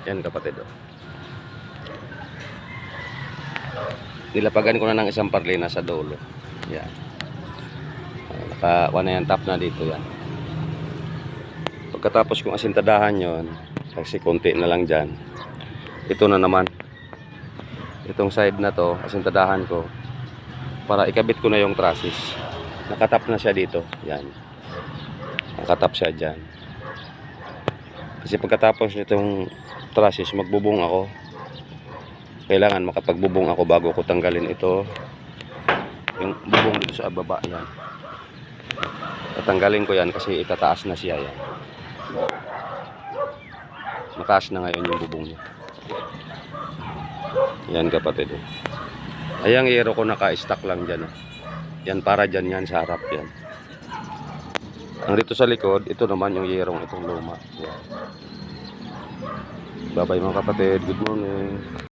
Yan kapatid, oh. Nilapagan ko na ng isang parlina sa dulo. Yan. Naka-1 na yan, tap na dito yan. Pagkatapos kong asintadahan yon, kasi konti na lang dyan, ito na naman, itong side na to, asintadahan ko para ikabit ko na yung trusses. Nakatap na siya dito. Yan. Nakatap siya dyan. Kasi pagkatapos nitong trusses, magbubong ako. Kailangan makapagbubong ako bago ko tanggalin ito. Yung bubong dito sa baba. Yan. Tatanggalin ko yan kasi itataas na siya. Yan. Mataas na ngayon yung bubong niya. Yan kapatid. Ayang yero ko naka-stack lang dyan. Yan para dyan yan sa harap yan. Ang dito sa likod, ito naman yung yerong itong luma. Yan. Bye bye mga kapatid. Good morning.